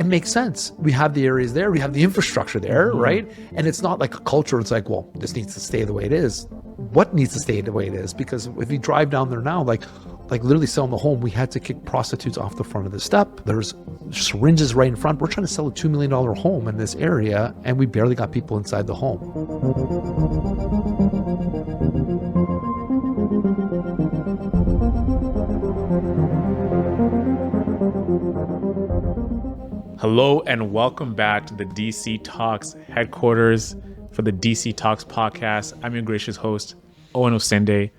makes sense. We have the areas there, we have the infrastructure there, right? And it's not like a culture. It's like, well, this needs to stay the way it is. What needs to stay the way it is? Because if you drive down there now, like literally selling the home, we had to kick prostitutes off the front of the step. There's syringes right in front. We're trying to sell a $2 million home in this area, and we barely got people inside the home. Hello and welcome back to the DC Talks headquarters for the DC Talks podcast. I'm your gracious host, Owen Osende.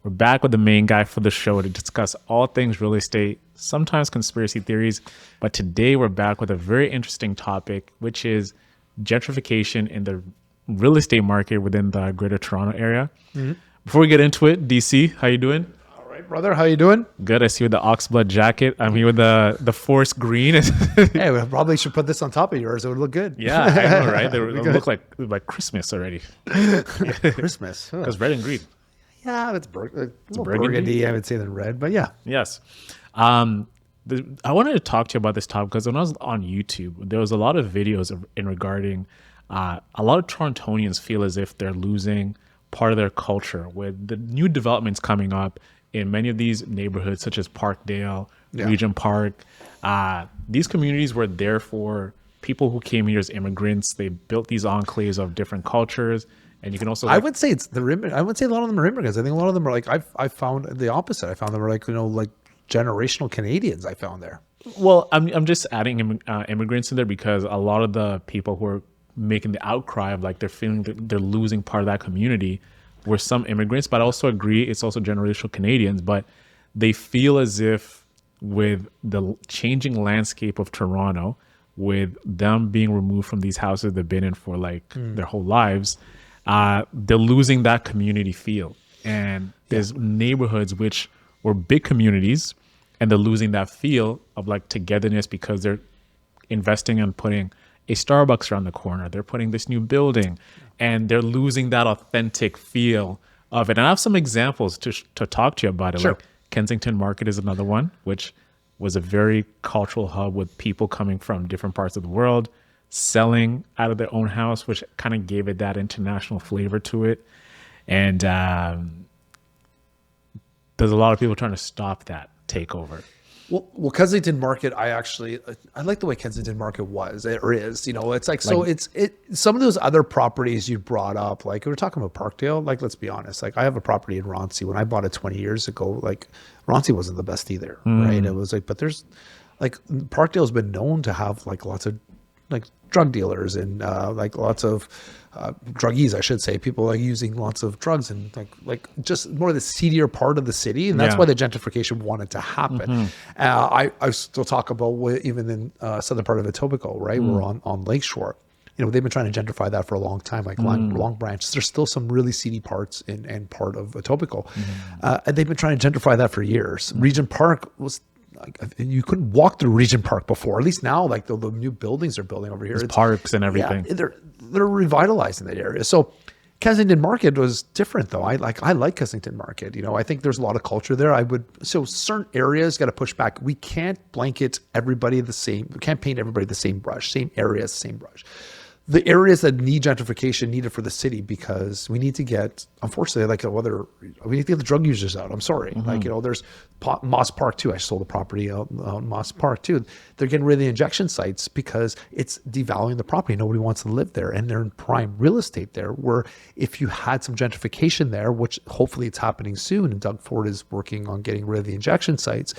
We're back with the main guy for the show to discuss all things real estate, sometimes conspiracy theories, but today we're back with a very interesting topic, which is gentrification in the real estate market within the Greater Toronto area. Mm-hmm. Before we get into it, DC, how you doing? Brother, how you doing? Good. I see you with the oxblood jacket. I'm here with the forest green. Hey, we probably should put this on top of yours. It would look good. Yeah, I know, right? They look like Christmas already. Christmas. Because red and green. Yeah, it's burgundy. I would say than red, but yeah. Yes. I wanted to talk to you about this topic because when I was on YouTube, there was a lot of videos regarding a lot of Torontonians feel as if they're losing part of their culture with the new developments coming up in many of these neighborhoods, such as Parkdale, Regent Park. These communities were there for people who came here as immigrants. They built these enclaves of different cultures. And you can also, I would say I would say a lot of them are immigrants. I think a lot of them are like, I found the opposite. I found them are like, like generational Canadians I found there. Well, I'm just adding immigrants in there because a lot of the people who are making the outcry of like they're feeling that they're losing part of that community were some immigrants, but I also agree it's also generational Canadians, but they feel as if with the changing landscape of Toronto, with them being removed from these houses they've been in for like their whole lives, they're losing that community feel. And there's neighborhoods which were big communities and they're losing that feel of like togetherness because they're investing in putting a Starbucks around the corner. They're putting this new building and they're losing that authentic feel of it. And I have some examples to talk to you about it. Sure. Like Kensington Market is another one, which was a very cultural hub with people coming from different parts of the world, selling out of their own house, which kind of gave it that international flavor to it. And there's a lot of people trying to stop that takeover. Well, Kensington Market, I like the way Kensington Market was or is. It's like so. It's some of those other properties you brought up, like we were talking about Parkdale. Like, let's be honest. Like, I have a property in Roncy. When I bought it 20 years ago, like Roncy wasn't the best either, right? It was like, but there's like Parkdale's been known to have like lots of like drug dealers and like lots of druggies, I should say, people like using lots of drugs and like just more the seedier part of the city, and that's why the gentrification wanted to happen. I still talk about even in southern part of Etobicoke, right? We're on Lakeshore. They've been trying to gentrify that for a long time, like Long Branch. There's still some really seedy parts in part of Etobicoke, and they've been trying to gentrify that for years. Regent Park was. You couldn't walk through Regent Park before. At least now, like the new buildings they're building over here, it's parks and everything. Yeah, they're revitalizing that area. So Kensington Market was different, though. I like Kensington Market. I think there's a lot of culture there. So certain areas got to push back. We can't blanket everybody the same. We can't paint everybody the same brush. Same areas, same brush. The areas that need gentrification need it for the city because we need to get, unfortunately, we need to get the drug users out. I'm sorry. There's Moss Park too. I sold a property out on Moss Park too. They're getting rid of the injection sites because it's devaluing the property. Nobody wants to live there. And they're in prime real estate there, where if you had some gentrification there, which hopefully it's happening soon, and Doug Ford is working on getting rid of the injection sites,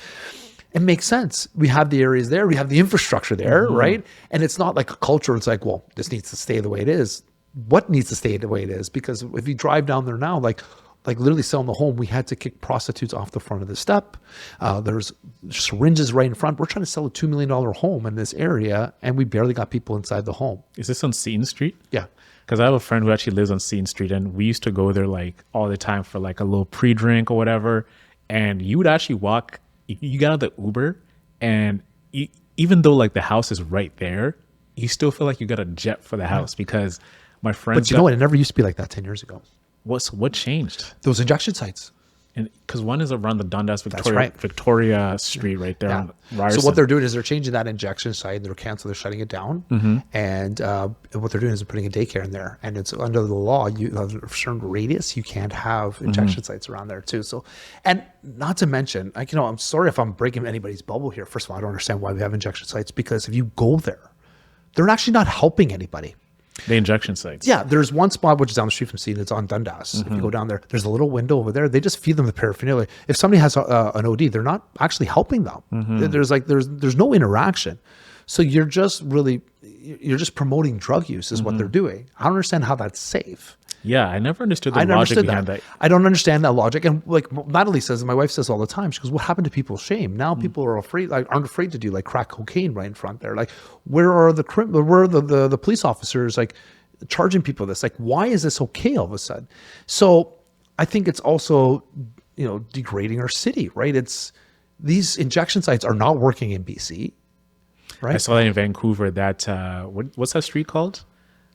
it makes sense. We have the areas there. We have the infrastructure there, right? And it's not like a culture. It's like, well, this needs to stay the way it is. What needs to stay the way it is? Because if you drive down there now, like literally selling the home, we had to kick prostitutes off the front of the step. There's syringes right in front. We're trying to sell a $2 million home in this area, and we barely got people inside the home. Is this on Seton Street? Yeah. Because I have a friend who actually lives on Seton Street, and we used to go there like all the time for like a little pre-drink or whatever. And you would actually walk. You got out the Uber, and even though like the house is right there, you still feel like you got a jet for the house because my friends. But you know what? It never used to be like that 10 years ago. What changed? Those injection sites. And because one is around the Dundas right. Victoria Street right there on Ryerson. So what they're doing is they're changing that injection site. They're canceling. They're shutting it down. And what they're doing is they're putting a daycare in there. And it's under the law. You have a certain radius. You can't have injection sites around there too. So, and not to mention, like, I'm sorry if I'm breaking anybody's bubble here. First of all, I don't understand why we have injection sites, because if you go there, they're actually not helping anybody. The injection sites. Yeah, there's one spot which is down the street from Seton. It's on Dundas. If you go down there, there's a little window over there. They just feed them the paraphernalia. If somebody has an OD, they're not actually helping them. There's no interaction. So you're just promoting drug use is what they're doing. I don't understand how that's safe. Yeah, I never understood the logic behind that. I don't understand that logic. And like Natalie says, and my wife says all the time, she goes, what happened to people's shame? Now people are afraid, aren't afraid to do like crack cocaine right in front there. Like, where are the police officers like charging people this? Like, why is this okay all of a sudden? So I think it's also, degrading our city, right? These injection sites are not working in BC, right? I saw that in Vancouver. That what's that street called?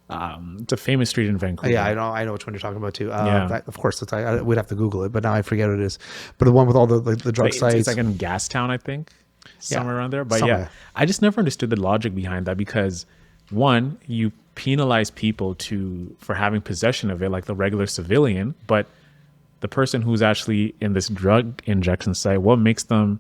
It's a famous street in Vancouver. Yeah, I know which one you're talking about too. Of course, we'd have to Google it, but now I forget what it is. But the one with all the drug sites. It's like in Gastown, I think, somewhere around there. But I just never understood the logic behind that, because one, you penalize people for having possession of it, like the regular civilian, but the person who's actually in this drug injection site, what makes them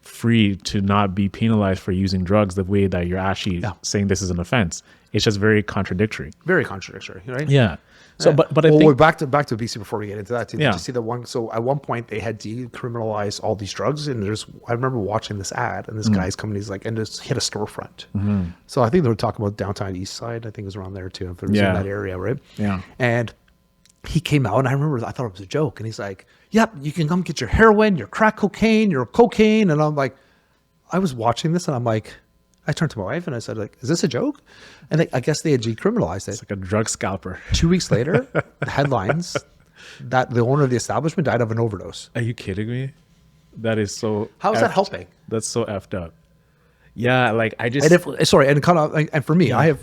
free to not be penalized for using drugs the way that you're actually saying this is an offense? It's just very contradictory. Very contradictory, right? Yeah. So, but I think back to BC before we get into that. Did you see the one? So at one point they had decriminalized all these drugs, and I remember watching this ad, and this guy's coming, he's like, and just hit a storefront. So I think they were talking about downtown East Side. I think it was around there too. If it was in that area, right? Yeah. And he came out, and I remember I thought it was a joke, and he's like, "Yep, you can come get your heroin, your crack cocaine, your cocaine," and I'm like, I was watching this, and I'm like. I turned to my wife and I said, like, is this a joke? And I guess they had decriminalized it. It's like a drug scalper. 2 weeks later, headlines that the owner of the establishment died of an overdose. Are you kidding me? That is so. How is that helping? That's so effed up. Yeah, like I just. And for me, I have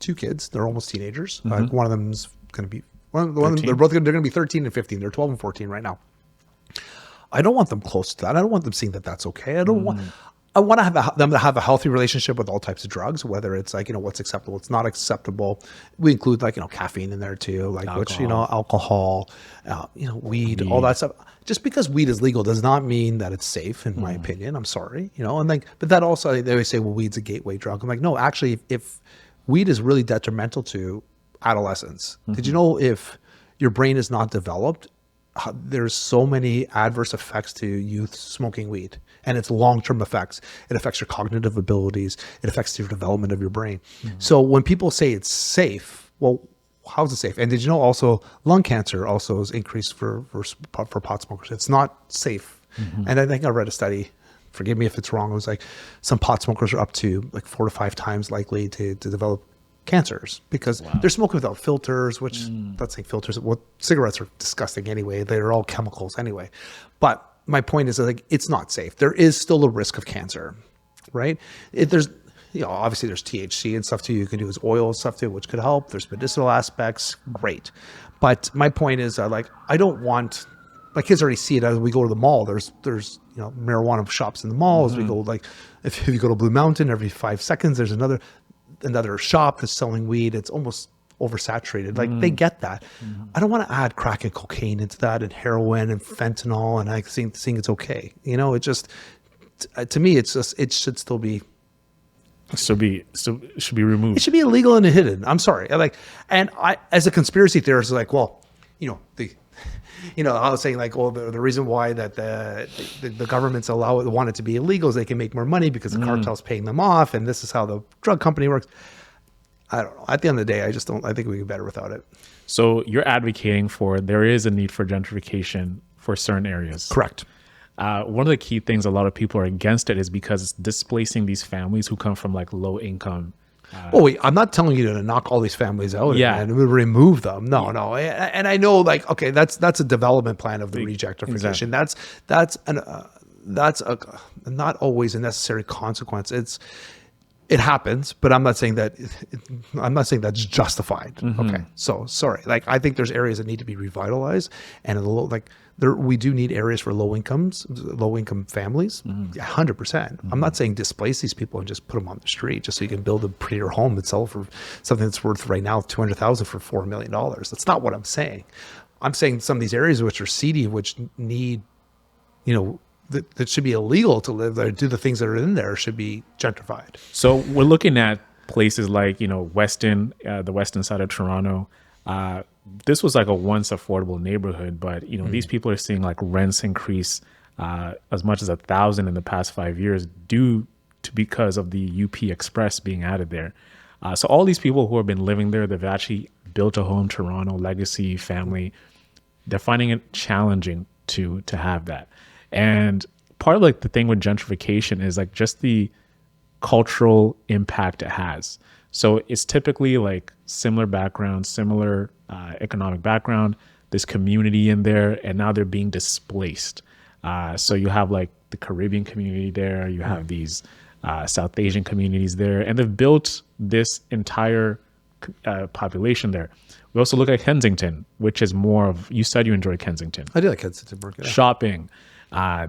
2 kids. They're almost teenagers. One of them's going to be they're going to be 13 and 15. They're 12 and 14 right now. I don't want them close to that. I don't want them seeing that that's okay. I want to have them to have a healthy relationship with all types of drugs, whether it's like, what's acceptable, what's not acceptable. We include like, caffeine in there too, like alcohol, weed, all that stuff. Just because weed is legal does not mean that it's safe, in my opinion. I'm sorry, but that also, they always say, well, weed's a gateway drug. I'm like, no, actually, if weed is really detrimental to adolescents, did you know if your brain is not developed, there's so many adverse effects to youth smoking weed, and it's long-term effects. It affects your cognitive abilities. It affects your development of your brain. So when people say it's safe, well, how is it safe? And did you know also lung cancer also is increased for pot smokers? It's not safe. And I think I read a study, forgive me if it's wrong, it was like some pot smokers are up to like 4 to 5 times likely to develop cancers because they're smoking without filters, which let's say filters, well, cigarettes are disgusting anyway. They're all chemicals anyway. But my point is that, like, it's not safe. There is still a risk of cancer, right? There's, obviously there's THC and stuff too. You can do as oil and stuff too, which could help. There's medicinal aspects. Great. But my point is I don't want, my kids already see it as we go to the mall. There's marijuana shops in the mall. As we go, like if you go to Blue Mountain, every 5 seconds, there's another shop that's selling weed. It's almost oversaturated. Like they get that. I don't want to add crack and cocaine into that, and heroin and fentanyl, and I think it's okay. It just, to me, it's just, it should still be. It should be removed. It should be illegal and hidden. I'm sorry. And I, as a conspiracy theorist, I was saying like, well, the reason why that the governments want it to be illegal is they can make more money because the cartel's paying them off, and this is how the drug company works. I don't know. At the end of the day, I think we can be better without it. So you're advocating for, there is a need for gentrification for certain areas. Correct. One of the key things a lot of people are against it is because it's displacing these families who come from like low income. I'm not telling you to knock all these families out and remove them. No. And I know, like, okay, that's a development plan of the rejectification. Exactly. That's a not always a necessary consequence. It happens, but I'm not saying that. I'm not saying that's justified. Okay, so sorry. Like I think there's areas that need to be revitalized, and we do need areas for low income families. 100%. I'm not saying displace these people and just put them on the street just so you can build a prettier home and sell for something that's worth right now $200,000 for $4 million. That's not what I'm saying. I'm saying some of these areas which are seedy, which need, that should be illegal to live there, do the things that are in there, should be gentrified. So we're looking at places like, the western side of Toronto. This was like a once affordable neighborhood, but, these people are seeing like rents increase as much as 1,000 in the past 5 years because of the UP Express being added there. So all these people who have been living there, they've actually built a home, Toronto, legacy, family. They're finding it challenging to have that. And part of like the thing with gentrification is like just the cultural impact it has. So it's typically like similar background, similar economic background, this community in there, and now they're being displaced. So you have like the Caribbean community there, you have these South Asian communities there, and they've built this entire population there. We also look at Kensington, which is more of, you said you enjoy Kensington. I do like Kensington Market. Shopping.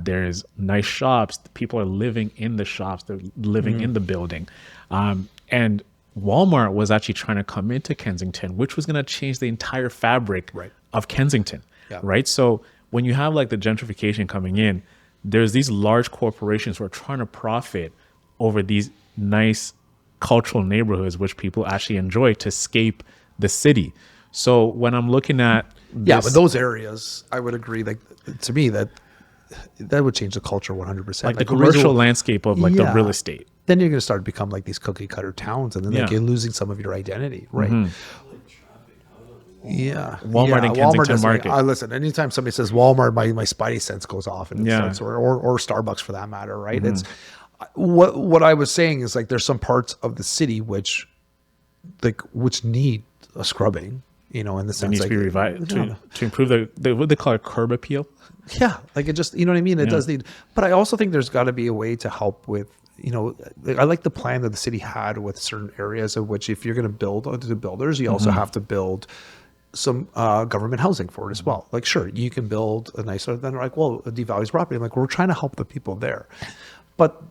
There's nice shops. People are living in the shops. They're living in the building. And Walmart was actually trying to come into Kensington, which was going to change the entire fabric of Kensington, right? So when you have like the gentrification coming in, there's these large corporations who are trying to profit over these nice cultural neighborhoods, which people actually enjoy to escape the city. So when I'm looking at but those areas, I would agree, like to me that would change the culture 100%. Like the commercial landscape of like the real estate. Then you're going to start to become like these cookie cutter towns, and then like you're losing some of your identity, right? Walmart and Kensington Market. Listen, anytime somebody says Walmart, my spidey sense goes off, and it starts, or Starbucks for that matter, right? It's what I was saying is like there's some parts of the city which need a scrubbing, in the sense needs like to be revived to improve the what they call it, curb appeal. Yeah, like it just, you know what I mean? It does need, but I also think there's got to be a way to help with, I like the plan that the city had with certain areas of which if you're going to build to the builders, you also have to build some government housing for it as well. Like, sure, you can build a nicer, then like, well, it devalues property. I'm like, we're trying to help the people there. But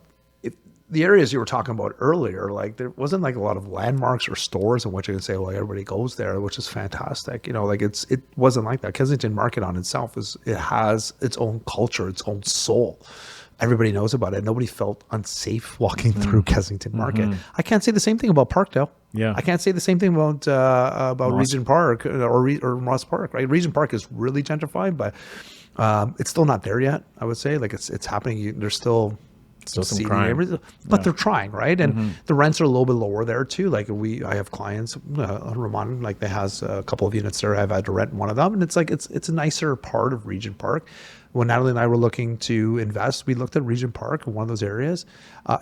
if the areas you were talking about earlier, like there wasn't like a lot of landmarks or stores in which you can say, well, everybody goes there, which is fantastic. Like it wasn't like that. Kensington Market on itself it has its own culture, its own soul. Everybody knows about it. Nobody felt unsafe walking through Kensington Market. I can't say the same thing about Parkdale. Yeah, I can't say the same thing about Regent Park or Ross Park. Right, Regent Park is really gentrified, but it's still not there yet. I would say like it's happening. There's still some crime, but they're trying, right? And the rents are a little bit lower there too. Like I have clients, Ramon, like they has a couple of units there. I've had to rent one of them, and it's like it's a nicer part of Regent Park. When Natalie and I were looking to invest, we looked at Regent Park, one of those areas.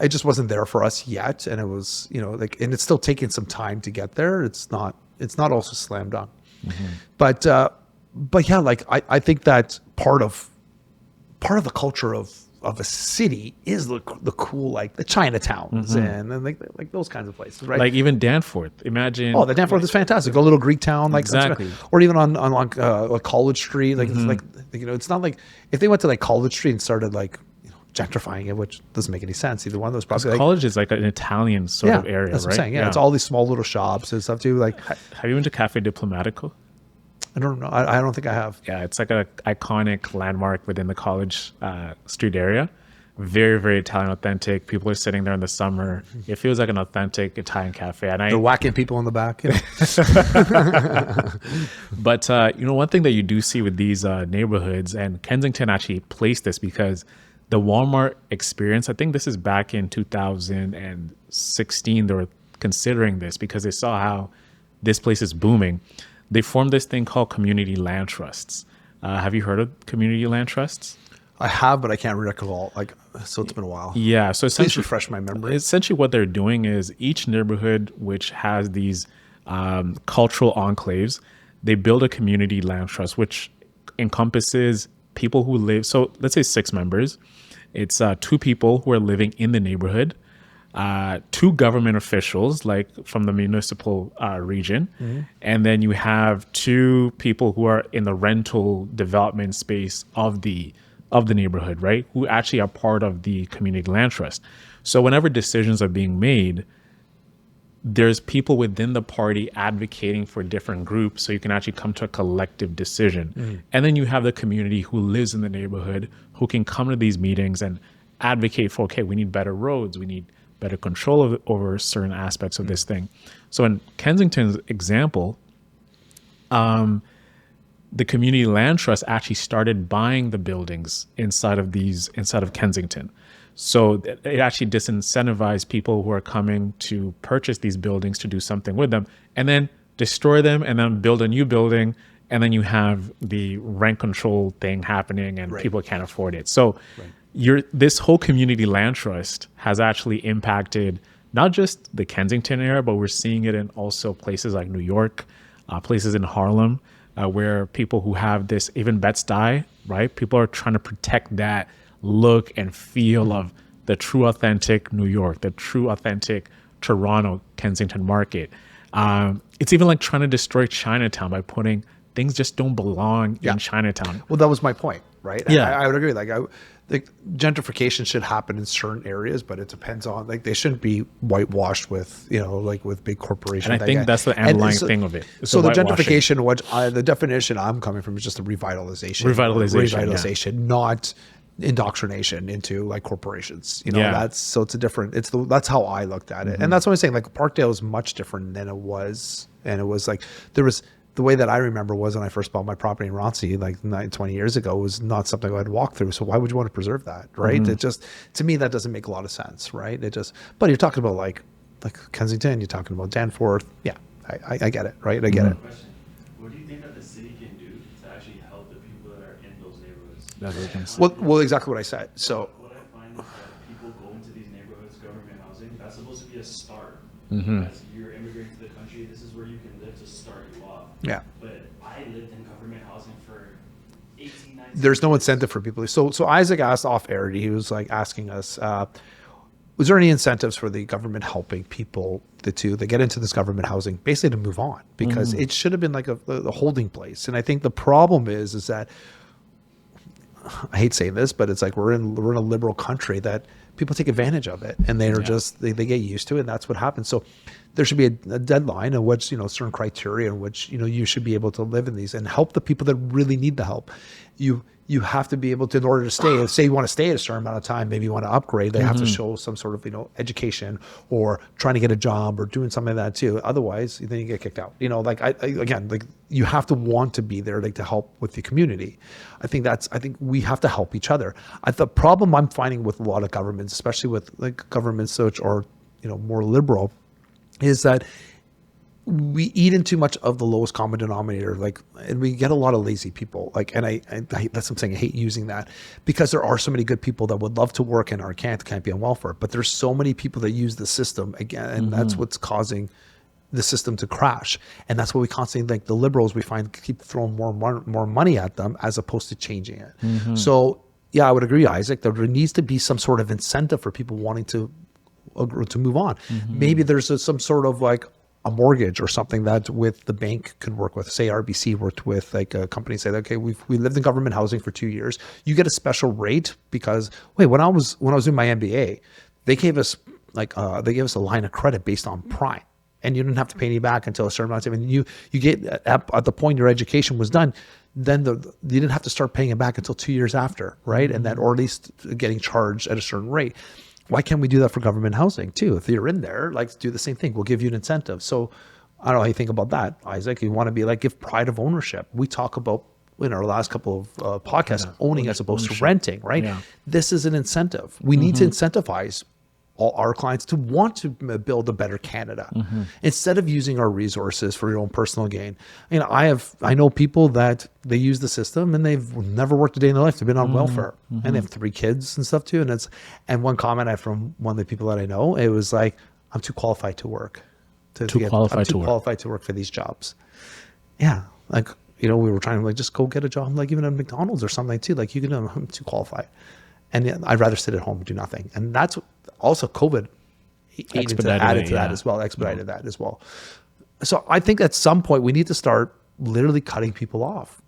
It just wasn't there for us yet, and it was, and it's still taking some time to get there. It's not also slam dunk, but yeah, like I think that part of the culture of a city is the cool, like the Chinatowns and like those kinds of places, right? Like even Danforth. Imagine. Oh, the Danforth is fantastic. A little Greek town, like exactly. Or even on like College Street, like it's like it's not like if they went to like College Street and started like gentrifying it, which doesn't make any sense. Either one of those probably. College is like an Italian sort of area, that's right? What I'm saying. Yeah, it's all these small little shops and stuff too. Like, have you been to Cafe Diplomatico? I don't know. I don't think I have. Yeah, it's like an iconic landmark within the College Street area. Very, very Italian authentic. People are sitting there in the summer. It feels like an authentic Italian cafe. And they're whacking people in the back. But one thing that you do see with these neighborhoods, and Kensington actually placed this because the Walmart experience, I think this is back in 2016, they were considering this because they saw how this place is booming. They formed this thing called community land trusts. Have you heard of community land trusts? I have, but I can't recall. So it's been a while. Yeah. So please refresh my memory. Essentially, what they're doing is each neighborhood which has these cultural enclaves, they build a community land trust, which encompasses people who live. So let's say 6 members. It's 2 people who are living in the neighborhood. two government officials, like from the municipal region, and then you have two people who are in the rental development space of the neighborhood, right? Who actually are part of the community land trust. So whenever decisions are being made, there's people within the party advocating for different groups, so you can actually come to a collective decision. And then you have the community who lives in the neighborhood who can come to these meetings and advocate for, okay, we need better roads, we need better control over certain aspects of this thing. So in Kensington's example, the community land trust actually started buying the buildings inside of Kensington. So it actually disincentivized people who are coming to purchase these buildings to do something with them and then destroy them and then build a new building. And then you have the rent control thing happening and people can't afford it. So this whole community land trust has actually impacted not just the Kensington area, but we're seeing it in also places like New York, places in Harlem, where people who have this, even Bed-Stuy, right? People are trying to protect that look and feel of the true authentic New York, the true authentic Toronto, Kensington market. It's even like trying to destroy Chinatown by putting things just don't belong in Chinatown. Well, that was my point, right? Yeah. I would agree. Like gentrification should happen in certain areas, but it depends on, like, they shouldn't be whitewashed with, like with big corporations. And I think that's the underlying thing of it. So the gentrification, the definition I'm coming from is just a revitalization. Revitalization, not indoctrination into like corporations. That's it's a different. That's how I looked at it, and that's what I'm saying. Like Parkdale is much different than it was, and it was like there was. The way that I remember was when I first bought my property in Roncy, like 20 years ago, was not something I'd walk through. So why would you want to preserve that, right? It just, to me, that doesn't make a lot of sense, right? But you're talking about like Kensington, you're talking about Danforth. Yeah, I get it, right? I get it. Question. What do you think that the city can do to actually help the people that are in those neighborhoods? That's what I'm saying. Well, exactly what I said. So what I find is that people go into these neighborhoods, government housing, that's supposed to be a start. As you're immigrating to the country, this is where you can live to start you off. yeah. But I lived in government housing for 18, 19 There's no years. incentive for people. So Isaac asked off air, he was like asking us, was there any incentives for the government helping people that get into this government housing basically to move on? Because it should have been like a holding place. And I think the problem is that, I hate saying this, but it's like we're in a liberal country that people take advantage of it, and they are just they get used to it, and that's what happens. So there should be a deadline in which certain criteria in which you should be able to live in these and help the people that really need the help. You have to be able to, in order to stay, say you want to stay at a certain amount of time, maybe you want to upgrade, they have to show some sort of education or trying to get a job or doing something like that too. Otherwise, then you get kicked out. Again, like you have to want to be there, like to help with the community. I think we have to help each other. The problem I'm finding with a lot of governments, especially with like governments which are more liberal, is that we eat in too much of the lowest common denominator, and we get a lot of lazy people. And I that's what I'm saying. I hate using that because there are so many good people that would love to work and can't be on welfare. But there's so many people that use the system again, and that's what's causing the system to crash. And that's what we constantly, like the liberals, we find keep throwing more money at them as opposed to changing it. So yeah, I would agree, Isaac. There needs to be some sort of incentive for people wanting to move on. Maybe there's some sort of like a mortgage or something that with the bank could work with. Say RBC worked with like a company, say, okay, we lived in government housing for 2 years. You get a special rate because when I was doing my MBA, they gave us a line of credit based on prime, and you didn't have to pay any back until a certain amount of time. And you get at the point your education was done, then you didn't have to start paying it back until 2 years after, right? And then, or at least getting charged at a certain rate. Why can't we do that for government housing too? If you're in there, like do the same thing. We'll give you an incentive. So I don't know how you think about that, Isaac. You want to be like, give pride of ownership. We talk about in our last couple of podcasts, owning as opposed to renting, right? Yeah. This is an incentive. We need to incentivize all our clients to want to build a better Canada instead of using our resources for your own personal gain. I know people that they use the system and they've never worked a day in their life. They've been on welfare and they have 3 kids and stuff too. And one comment I from one of the people that I know, it was like, I'm too qualified to work. I'm too qualified to work for these jobs. Yeah. Like, we were trying to like, just go get a job, like even at McDonald's or something too. Like I'm too qualified. And I'd rather sit at home and do nothing. And that's also COVID, Expedited it, yeah. as well, expedited that as well. So I think at some point we need to start literally cutting people off.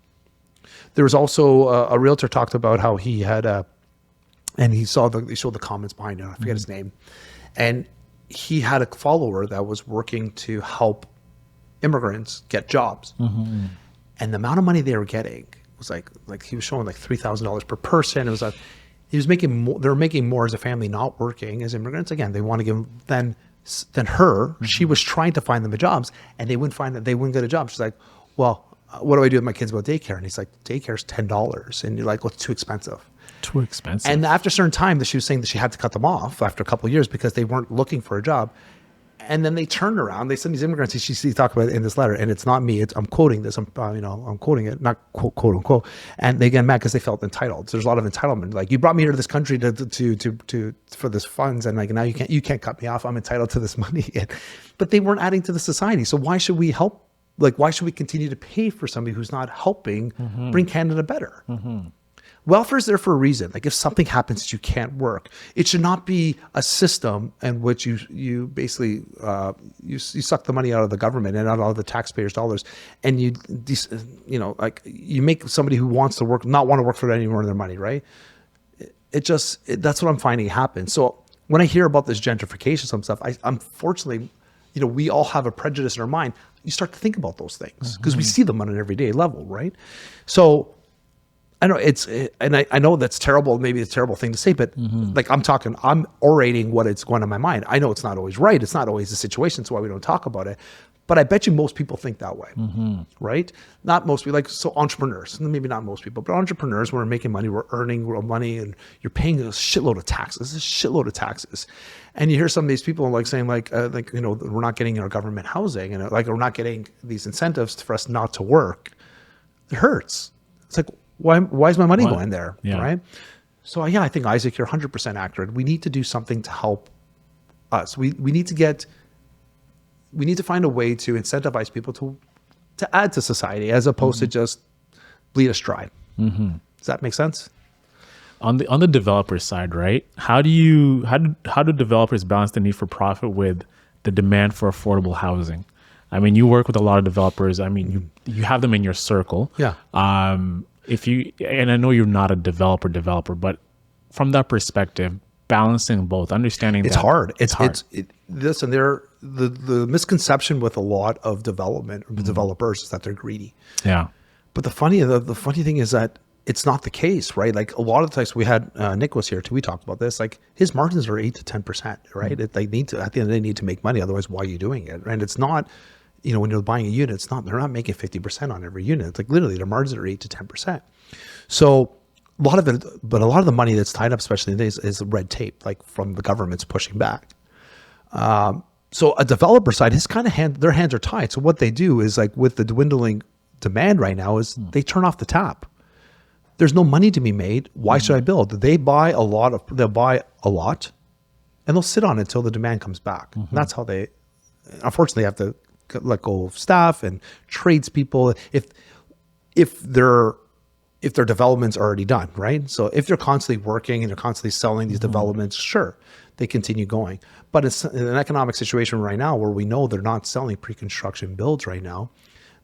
There was also a realtor talked about how he had and he showed the comments behind it. I forget his name, and he had a follower that was working to help immigrants get jobs, and the amount of money they were getting was like he was showing like $3,000 per person. It was like he was making more. They were making more as a family, not working as immigrants. Again, they want to give than her. She was trying to find them the jobs, and they wouldn't get a job. She's like, well, what do I do with my kids about daycare? And he's like, daycare's $10, and you're like, well, it's too expensive. Too expensive. And after a certain time, that she was saying that she had to cut them off after a couple of years because they weren't looking for a job. And then they turned around. They sent these immigrants. She talked about it in this letter, and it's not me. I'm quoting this. I'm quoting it, not quote unquote. And they get mad because they felt entitled. So there's a lot of entitlement. Like, you brought me here to this country to for this funds, and like now you can't cut me off. I'm entitled to this money. But they weren't adding to the society. So why should we help? Like, why should we continue to pay for somebody who's not helping bring Canada better? Welfare is there for a reason. Like, if something happens that you can't work, it should not be a system in which you basically you suck the money out of the government and out of the taxpayers' dollars, and you make somebody who wants to work not want to work for any more of their money, right? That's what I'm finding happens. So when I hear about this gentrification, some stuff, unfortunately, we all have a prejudice in our mind. You start to think about those things because we see them on an everyday level, right? So I know I know that's terrible. Maybe it's a terrible thing to say, but like I'm orating what it's going on my mind. I know it's not always right. It's not always the situation. That's why we don't talk about it. But I bet you most people think that way, right? Not most people, so entrepreneurs, maybe not most people, but entrepreneurs, when we're making money, we're earning real money, and you're paying a shitload of taxes. And you hear some of these people saying we're not getting our government housing, and we're not getting these incentives for us not to work. It hurts. It's like, why is my money going there, right? So yeah, I think, Isaac, you're 100% accurate. We need to do something to help us. We need to find a way to incentivize people to add to society as opposed to just bleed us dry. Does that make sense? On the developer side, right? How do developers balance the need for profit with the demand for affordable housing? I mean, you work with a lot of developers. I mean, you have them in your circle. Yeah. And I know you're not a developer, but from that perspective, balancing both, understanding it's hard. It's hard. Listen, the misconception with a lot of developers is that they're greedy. Yeah. But the funny thing is that it's not the case, right? Like, a lot of the times we had Nick was here too. We talked about this. Like, his margins are 8 to 10%, right? They need to, at the end, they need to make money. Otherwise, why are you doing it? And it's not, when you're buying a unit, they're not making 50% on every unit. It's like, literally, their margins are 8 to 10%. So a lot of the money that's tied up, especially nowadays, is red tape, like from the government's pushing back. So a developer side, their hands are tied. So what they do is, like, with the dwindling demand right now, is they turn off the tap. There's no money to be made. Why should I build? They'll buy a lot, and they'll sit on it until the demand comes back. And that's how they, unfortunately, have to let go of staff and tradespeople if their development's already done, right? So if they're constantly working and they're constantly selling these developments, sure, they continue going. But it's an economic situation right now where we know they're not selling pre-construction builds right now.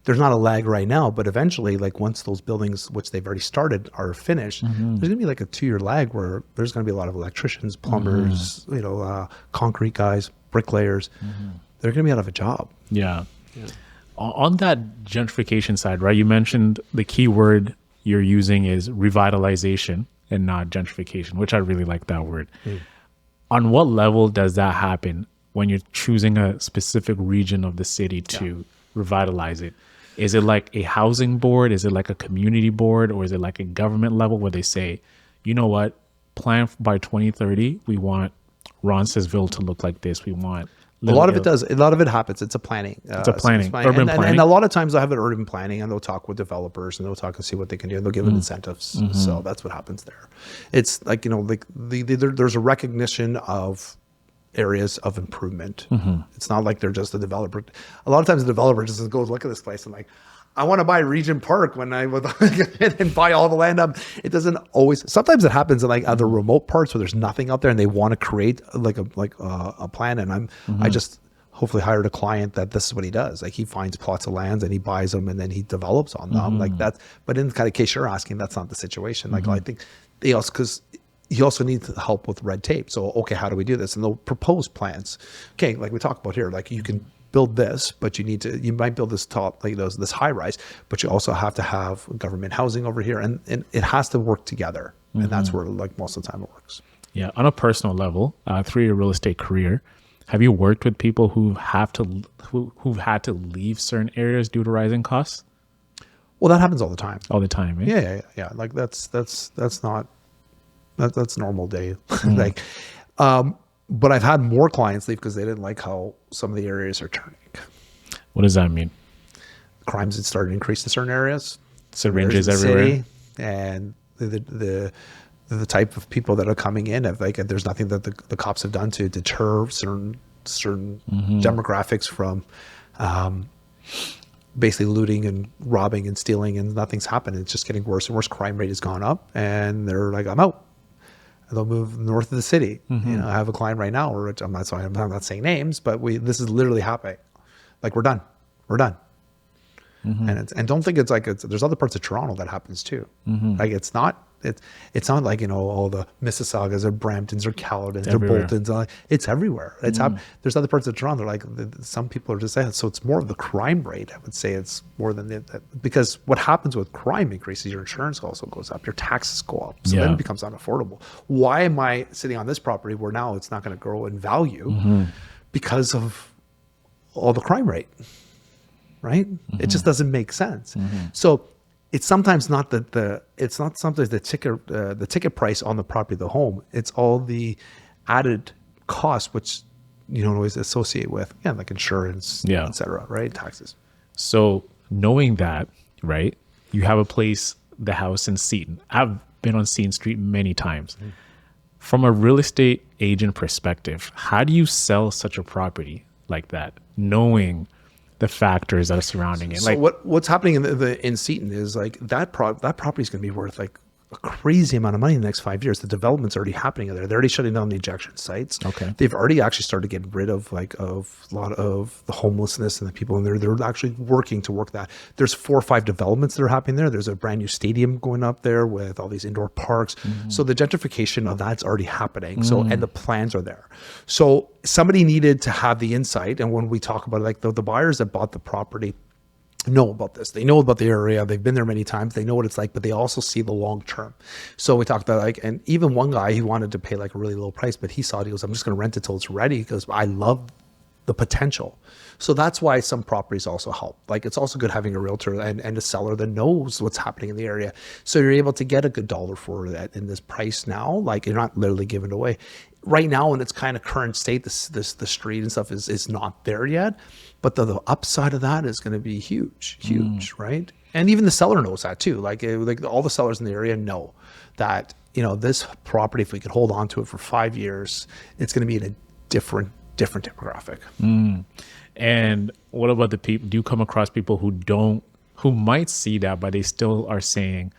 There's not a lag right now, but eventually, like, once those buildings, which they've already started, are finished, there's going to be like a 2-year lag where there's going to be a lot of electricians, plumbers, concrete guys, bricklayers. They're going to be out of a job. Yeah. On that gentrification side, right? You mentioned the key word you're using is revitalization and not gentrification, which I really like that word. On what level does that happen when you're choosing a specific region of the city to revitalize it? Is it like a housing board? Is it like a community board? Or is it like a government level where they say, you know what, plan by 2030, we want Roncesvalles to look like this. We want a lot of it happens. It's a planning. Urban planning. And a lot of times I have an urban planning, and they'll talk with developers, and they'll talk and see what they can do, and they'll give them incentives. So that's what happens there. It's like, there's a recognition of areas of improvement. It's not like they're just a developer. A lot of times the developer just goes, look at this place, and like, I want to buy Regent Park when I would and buy all the land up. It doesn't always. Sometimes it happens in like other remote parts where there's nothing out there, and they want to create like a plan. And I just hopefully hired a client that this is what he does. Like he finds plots of lands and he buys them and then he develops on them like that. But in the kind of case you're asking, that's not the situation. Like I think they also because. You also need help with red tape. So, okay, how do we do this? And they'll propose plans. Okay, like we talked about here, like you can build this, but you might build this top, like this high rise, but you also have to have government housing over here, and it has to work together. And that's where like most of the time it works. Yeah. On a personal level, through your real estate career, have you worked with people who've had to leave certain areas due to rising costs? Well, that happens all the time. All the time, eh? Yeah. Like that's normal day. Like, but I've had more clients leave because they didn't like how some of the areas are turning. What does that mean? Crimes had started to increase in certain areas. Syringes everywhere. City, and the type of people that are coming in, there's nothing that the cops have done to deter certain demographics from basically looting and robbing and stealing, and nothing's happened. It's just getting worse and worse. Crime rate has gone up, and they're like, I'm out. And they'll move north of the city. You know, I have a client right now, which I'm not saying names, but this is literally happening. Like we're done. And don't think there's other parts of Toronto that happens too. Like it's not like, you know, all the Mississaugas or Bramptons or Caledons or Boltons. It's everywhere. There's other parts of Toronto. Like some people are just saying, so it's more of the crime rate. I would say it's more than because what happens with crime increases, your insurance also goes up, your taxes go up. So then it becomes unaffordable. Why am I sitting on this property where now it's not going to grow in value because of all the crime rate? Right? It just doesn't make sense. So it's sometimes not it's not sometimes the ticket price on the property of the home. It's all the added costs which you don't always associate with, like insurance, et cetera, right? Taxes. So knowing that, right, you have a place, the house in Seton. I've been on Seton Street many times. From a real estate agent perspective, how do you sell such a property like that, knowing the factors that are surrounding it? So like what's happening in Seton is like that property is going to be worth like a crazy amount of money in the next 5 years. The development's already happening there. They're already shutting down the injection sites. Okay. They've already actually started getting rid of a lot of the homelessness and the people in there. They're actually working to work that. There's 4 or 5 developments that are happening there. There's a brand new stadium going up there with all these indoor parks. So the gentrification of that's already happening. So, and the plans are there. So somebody needed to have the insight. And when we talk about it, like the buyers that bought the property know about this. They know about the area. They've been there many times. They know what it's like, but they also see the long term. So we talked about and even one guy, he wanted to pay like a really low price, but he saw it. He goes, I'm just going to rent it till it's ready because I love the potential. So that's why some properties also help. Like it's also good having a realtor and a seller that knows what's happening in the area. So you're able to get a good dollar for that in this price now. Like you're not literally giving it away. Right now in its kind of current state, the street and stuff is not there yet. But the upside of that is going to be huge, right? And even the seller knows that too. Like all the sellers in the area know that, you know, this property, if we could hold on to it for 5 years, it's going to be in a different demographic. And what about the people? Do you come across people who might see that, but they still are saying,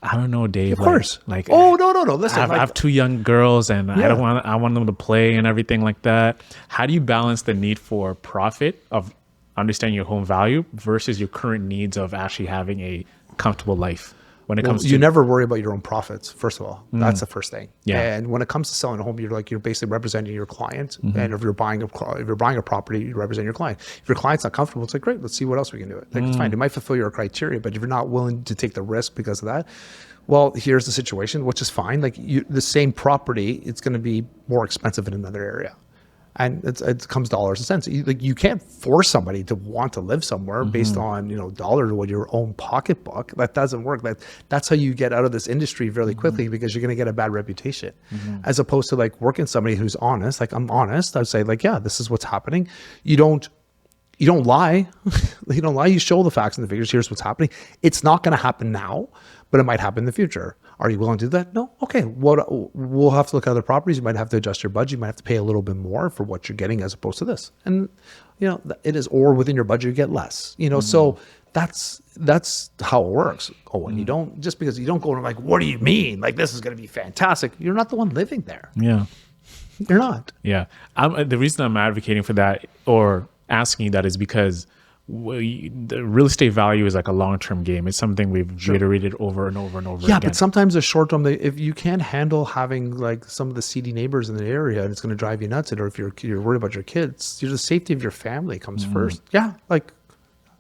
I don't know, Dave. Of course. Like oh, no. Listen, I have 2 young girls and I want them to play and everything like that. How do you balance the need for profit of understanding your home value versus your current needs of actually having a comfortable life? When it comes to, you never worry about your own profits. First of all, that's the first thing. Yeah. And when it comes to selling a home, you're basically representing your client. And if you're buying a property, you represent your client. If your client's not comfortable, it's like, great, let's see what else we can do. Like, it's fine. It might fulfill your criteria, but if you're not willing to take the risk because of that, well, here's the situation, which is fine. Like the same property, it's going to be more expensive in another area. And it comes dollars and cents. You can't force somebody to want to live somewhere based on, dollars or your own pocketbook. That doesn't work. That's how you get out of this industry really quickly because you're going to get a bad reputation. As opposed to like working somebody who's honest. Like I'm honest. I'd say like, yeah, this is what's happening. You don't lie. You don't lie. You show the facts and the figures. Here's what's happening. It's not going to happen now, but it might happen in the future. Are you willing to do that? No? Okay. We'll have to look at other properties. You might have to adjust your budget. You might have to pay a little bit more for what you're getting as opposed to this. And, it is, or within your budget, you get less, so that's how it works. Oh, and you don't, just because you don't go and like, what do you mean? Like, this is going to be fantastic. You're not the one living there. Yeah. You're not. Yeah. The reason I'm advocating for that or asking you that is because the real estate value is like a long-term game. It's something we've reiterated over and over and over Yeah, again. but sometimes a short term, if you can't handle having like some of the seedy neighbors in the area and it's going to drive you nuts, or if you're worried about your kids, the safety of your family comes first. Yeah, like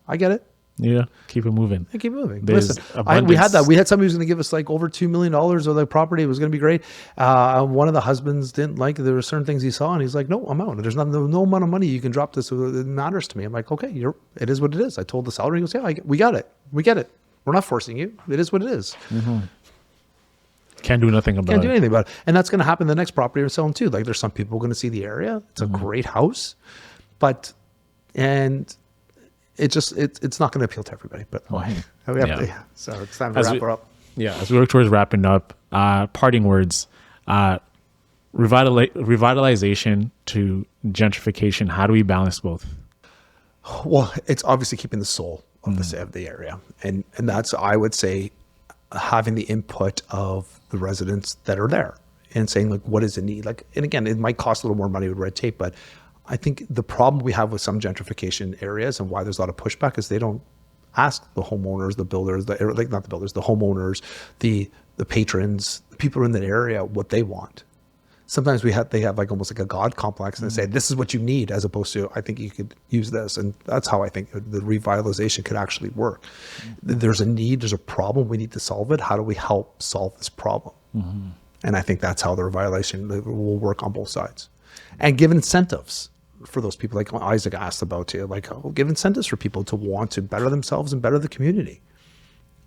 I get it. Yeah, keep it moving. I keep moving. There's Listen, we abundance. had that. We had somebody who was going to give us like over $2 million of the property. It was going to be great. One of the husbands didn't like it. There were certain things he saw, and he's like, "No, I'm out. There's no amount of money you can drop this. It matters to me." I'm like, "Okay, it is what it is." I told the seller. He goes, "Yeah, we got it. We get it. We're not forcing you. It is what it is. Can't do nothing about Can't it. do anything about it." And that's going to happen the next property we're selling too. Like, there's some people going to see the area. It's a great house, it's not going to appeal to everybody. But we have to, so it's time to As wrap we- her up. Yeah, as we work towards wrapping up, parting words, revitalization to gentrification. How do we balance both? Well, it's obviously keeping the soul of the area, and that's, I would say, having the input of the residents that are there and saying, like, what is the need? Like, and again, it might cost a little more money with red tape, but I think the problem we have with some gentrification areas and why there's a lot of pushback is they don't ask the homeowners, the builders, the homeowners, the patrons, the people in that area what they want. Sometimes they have like almost like a God complex and they say, this is what you need, as opposed to, I think you could use this. And that's how I think the revitalization could actually work. There's a need, there's a problem, we need to solve it. How do we help solve this problem? And I think that's how the revitalization will work on both sides. And give incentives for those people, like Isaac asked about too, like, give incentives for people to want to better themselves and better the community.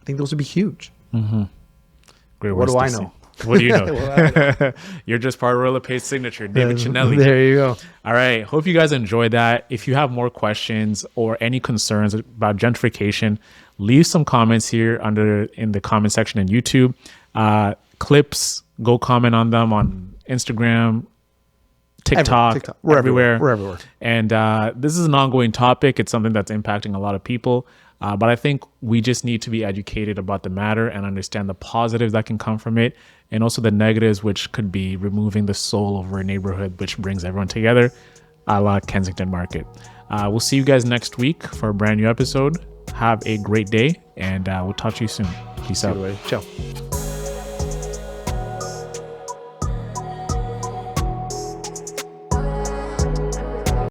I think those would be huge. Great What words do to I say. know? What do you know? You're just part of Royal LePage signature, David Chinelli. There you go. All right. Hope you guys enjoyed that. If you have more questions or any concerns about gentrification, leave some comments here in the comment section in YouTube. Clips, go comment on them on Instagram, TikTok. We're everywhere. We're everywhere. And this is an ongoing topic. It's something that's impacting a lot of people. But I think we just need to be educated about the matter and understand the positives that can come from it, and also the negatives, which could be removing the soul of our neighborhood, which brings everyone together, a la Kensington Market. We'll see you guys next week for a brand new episode. Have a great day, and we'll talk to you soon. Peace out. Ciao.